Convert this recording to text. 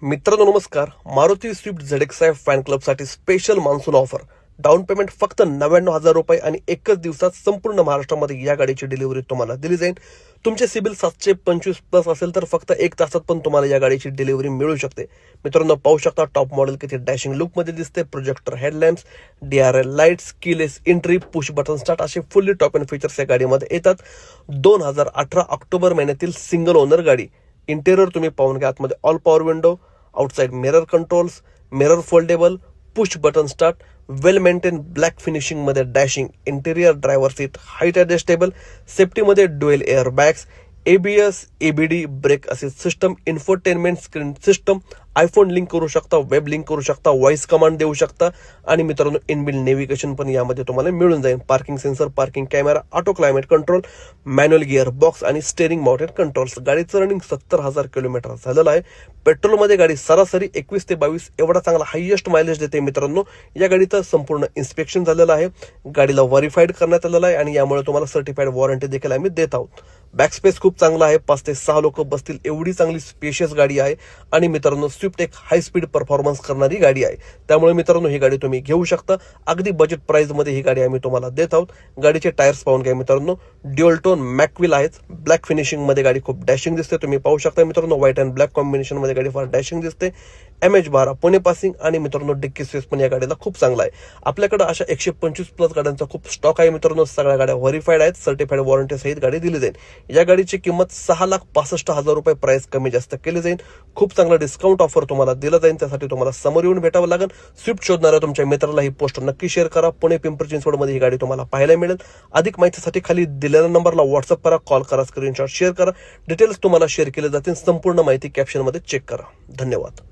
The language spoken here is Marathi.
मित्रांनो नमस्कार. मारुती स्विफ्ट ZX-i फॅन क्लबसाठी special monsoon offer. Down payment फक्त 99,000 रुपये आणि एकच दिवसात संपूर्ण महाराष्ट्रामध्ये या गाडीची डिलिव्हरी तुम्हाला दिली जाईल. तुमचे सिबिल 725 प्लस असेल तर फक्त 1 तासात पण तुम्हाला या गाडीची डिलिव्हरी मिळू शकते. मित्रांनो पाहू शकता टॉप मॉडेल किती डॅशिंग लुकमध्ये दिसते. Projector headlamps, DRL lights, keyless entry, push button start असे फुल्ली टॉप एंड फीचर्स या गाडीमध्ये येतात. 2018 ऑक्टोबर महिन्यातील सिंगल ओनर गाडी. इंटेरियर तुम्ही पाहून घ्या. आतमध्ये all power window, outside mirror controls, mirror foldable, push button start, well maintain black finishing मध्ये dashing interior, driver seat height adjustable, सेफ्टीमध्ये dual air bags, ABS, ABD brake assist system, infotainment screen system, iPhone link करू शकता, वेब लिंक करू शकता, व्हॉइस कमांड देऊ शकता आणि मित्रांनो इनबिल्ड नेव्हिगेशन पण यामध्ये तुम्हाला मिळून जाईल. Parking sensor, parking camera, auto climate control, manual gear box आणि स्टेअरिंग माउंटेड कंट्रोल्स. गाडीचं रनिंग 70,000 किलोमीटर झालेलं आहे. पेट्रोलमध्ये गाडी सरासरी 21 ते 22 एवढा चांगला हायएस्ट मायलेज देते. मित्रांनो या गाडीचं संपूर्ण इन्स्पेक्शन झालेलं आहे, गाडीला व्हेरीफाईड करण्यात आलेलं आहे आणि यामुळे तुम्हाला सर्टिफाईड वॉरंटी देखील आम्ही देत आहोत. बॅक स्पेस खूप चांगला आहे, 5 ते 6 लोक बसतील एवढी चांगली स्पेशियस गाडी आहे आणि मित्रांनो स्विफ्ट एक हाय स्पीड परफॉर्मन्स करणारी गाडी आहे. त्यामुळे मित्रांनो ही गाडी तुम्ही घेऊ शकता. अगदी बजेट प्राइस मध्ये ही गाडी आम्ही तुम्हाला देत आहोत. गाडीचे टायर्स पाहून घ्या मित्रांनो, ड्युअल टोन मॅकविल आहेत. ब्लॅक फिनिशिंग मध्ये गाडी खूप डॅशिंग दिसते. तुम्ही पाहू शकता मित्रांनो व्हाईट अँड ब्लॅक कॉम्बिनेशन मध्ये गाडी फार डॅशिंग दिसते. MH12 पुणे पासिंग आणि मित्रांनो डिक्की स्पेस पण या गाडीला खूप चांगला आहे. आपल्याकडे अशा 125 प्लस गाड्यांचा खूप स्टॉक आहे मित्रांनो. सगळ्या गाड्या व्हेरीफाईड आहेत, सर्टिफाईड वॉरंटी सहित गाडी दिली जाईल. या गाडीची किंमत 6,65,000 रुपये प्राइस कमी जास्त केली जाईल. खूप चांगला डिस्काउंट ऑफर तुम्हाला दिला जाईल. त्यासाठी तुम्हाला समोर येऊन भेटावं लागेल. स्विफ्ट शोधणाऱ्या तुमच्या मित्राला ही पोस्ट नक्की शेअर करा. पुणे पिंपरी चिंचवड मध्ये ही गाडी तुम्हाला पाहायला मिळेल. अधिक माहितीसाठी खाली दिलेल्या नंबरला व्हॉट्सअप करा, कॉल करा, स्क्रीनशॉट शेअर करा. डिटेल्स तुम्हाला शेअर केले जातील. संपूर्ण माहिती कॅप्शन मध्ये चेक करा. धन्यवाद.